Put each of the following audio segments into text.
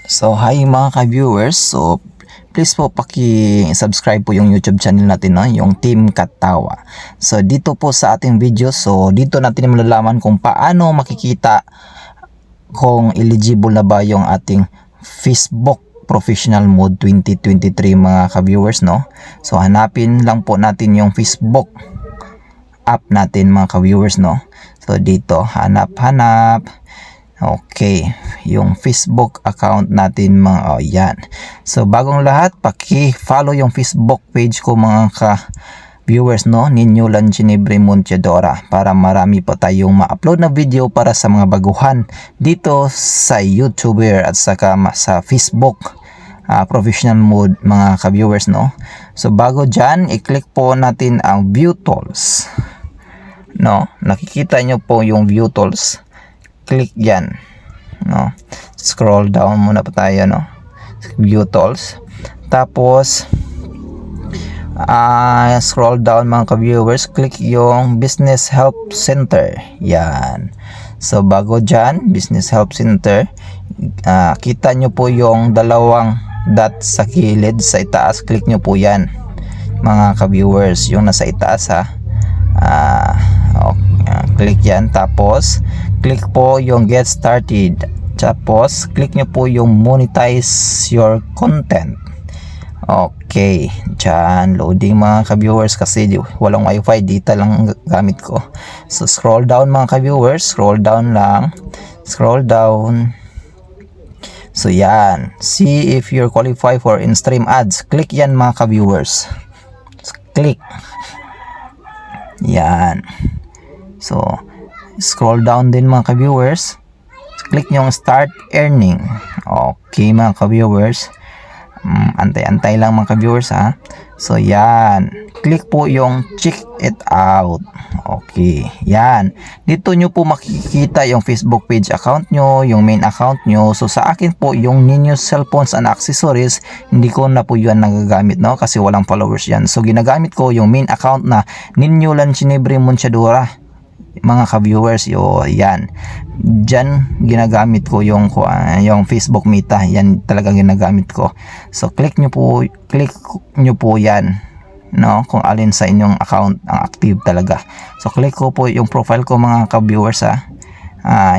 So, hi mga ka-viewers. So, please po paki-subscribe po yung YouTube channel natin, no? Yung Team Katawa. So, dito po sa ating video, so dito natin malalaman kung paano makikita kung eligible na ba yung ating Facebook Professional Mode 2023 mga ka-viewers, no? So, hanapin lang po natin yung Facebook app natin mga ka-viewers, no? So, dito, hanap. Okay, yung Facebook account natin mga yan. So bagong lahat, paki-follow yung Facebook page ko mga ka-viewers, no, Ninyo Lanchinebre Montiadora, para marami pa tayong ma-upload na video para sa mga baguhan dito sa YouTuber at saka sa Facebook professional mode mga ka-viewers, no. So bago dyan, i-click po natin ang View Tools, no. Nakikita nyo po yung View Tools. Click yan, no. Scroll down muna pa tayo, no. View Tools. Tapos scroll down mga ka-viewers, click yung Business Help Center. Yan. So bago dyan, Business Help Center, kita nyo po yung dalawang dot sa kilid sa itaas. Click nyo po yan mga ka-viewers, yung nasa itaas ha. Click yan, tapos click po yung Get Started, tapos click nyo po yung Monetize Your Content. Okay, dyan, loading mga ka-viewers kasi walang wifi, data lang gamit ko. So scroll down mga ka-viewers, scroll down lang, scroll down. So yan, see if you're qualified for in-stream ads. Click yan mga ka-viewers, click yan. So scroll down din mga ka-viewers, click nyo yung Start Earning. Okay mga ka-viewers, antay-antay lang mga ka-viewers ha. So yan, click po yung Check It Out. Okay, yan, dito nyo po makikita yung Facebook page account nyo, yung main account nyo. So sa akin po yung Ninyo Cellphones and Accessories, hindi ko na po yan nagagamit, no, kasi walang followers yan. So ginagamit ko yung main account na Ninyo Lanchinebre Montiadora mga ka-viewers. Yan, dyan ginagamit ko yung Facebook Meta, yan talaga ginagamit ko. So click nyo po yan, no, kung alin sa inyong account ang active talaga. So click ko po yung profile ko mga ka-viewers ha,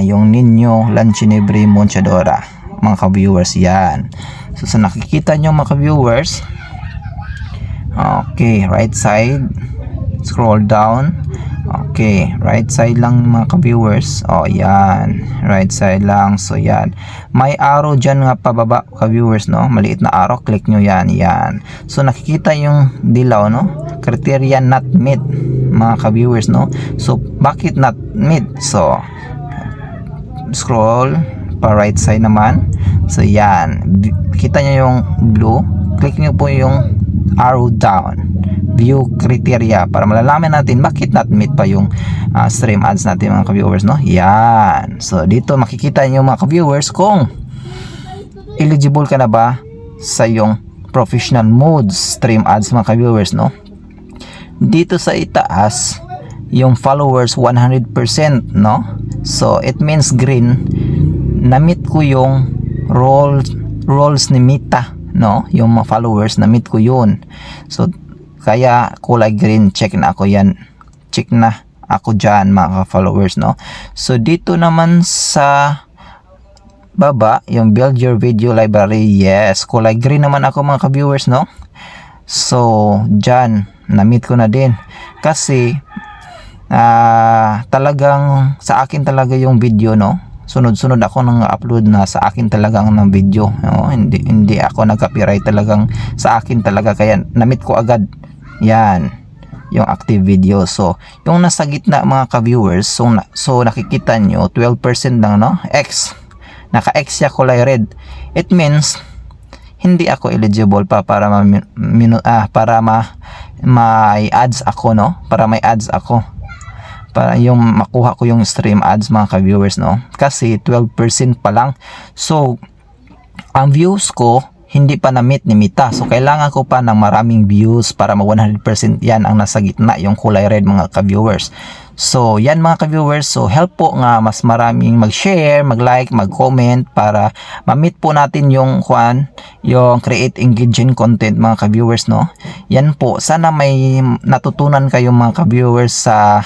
yung Ninyo Lanchinebre Montiadora mga ka-viewers, yan. So sa nakikita nyo mga ka-viewers, okay, right side, scroll down. Okay, right side lang mga ka-viewers. Yan, right side lang. So yan, may arrow dyan nga pababa ka-viewers, no, maliit na arrow, click nyo yan, yan. So nakikita yung dilaw, no, criteria not met mga ka-viewers, no. So bakit not met? So scroll pa right side naman. So yan, kita nyo yung blue, click nyo po yung arrow down, view criteria, para malalaman natin bakit not meet pa yung stream ads natin mga ka-viewers, no. Yan, so dito makikita nyo mga ka-viewers kung eligible ka na ba sa yung professional mode stream ads mga ka-viewers, no. Dito sa itaas yung followers 100%, no. So it means green, na-meet ko yung roles ni Meta, no, yung mga followers, na-meet ko yun. So kaya kulay green, check na ako yan, check na ako dyan mga followers, no. So dito naman sa baba yung build your video library, yes, kulay green naman ako mga ka-viewers, no. So dyan na-meet ko na din kasi talagang sa akin talaga yung video, no. Sunod-sunod ako nang upload na sa akin talagang ng video, no? Hindi ako nag-copyright, talagang sa akin talaga, kaya na-meet ko agad yan yung active video. So yung nasa gitna mga ka-viewers, so nakikita nyo 12% lang, no, X, naka-X siya kulay red. It means hindi ako eligible pa para may ads ako, no, para may ads ako, para yung makuha ko yung stream ads mga ka-viewers, no, kasi 12% pa lang. So ang views ko hindi pa na-meet ni Meta, so kailangan ko pa ng maraming views para ma 100% yan ang nasa gitna, yung kulay red mga ka-viewers. So, yan mga ka-viewers. So, help po nga mas maraming mag-share, mag-like, mag-comment para ma-meet po natin yung yung create engaging content mga ka-viewers, no? Yan po. Sana may natutunan kayo mga ka-viewers sa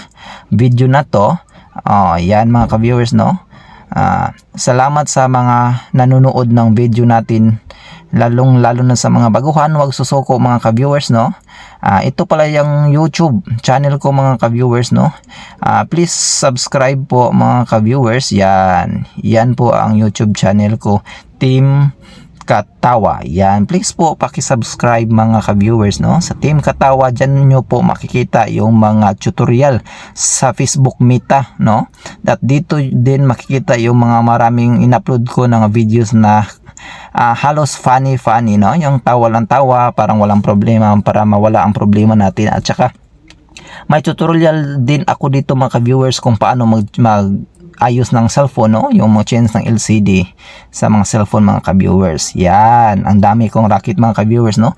video na to. Yan mga ka-viewers, no? Salamat sa mga nanonood ng video natin, lalo na sa mga baguhan. Huwag susuko mga ka-viewers, no? Ito pala yung YouTube channel ko mga ka-viewers, no? Please subscribe po mga ka-viewers. Yan po ang YouTube channel ko, Team Katawa. Yan, please po paki-subscribe mga ka-viewers, no? Sa Team Katawa, dyan nyo po makikita yung mga tutorial sa Facebook Meta, no? At dito din makikita yung mga maraming in-upload ko ng videos na halos funny, no? Yung tawa lang tawa, parang walang problema, para mawala ang problema natin. At saka may tutorial din ako dito mga ka-viewers kung paano ayos ng cellphone, no? Yung mga change ng LCD sa mga cellphone mga ka-viewers. Yan, ang dami kong racket mga ka-viewers, no?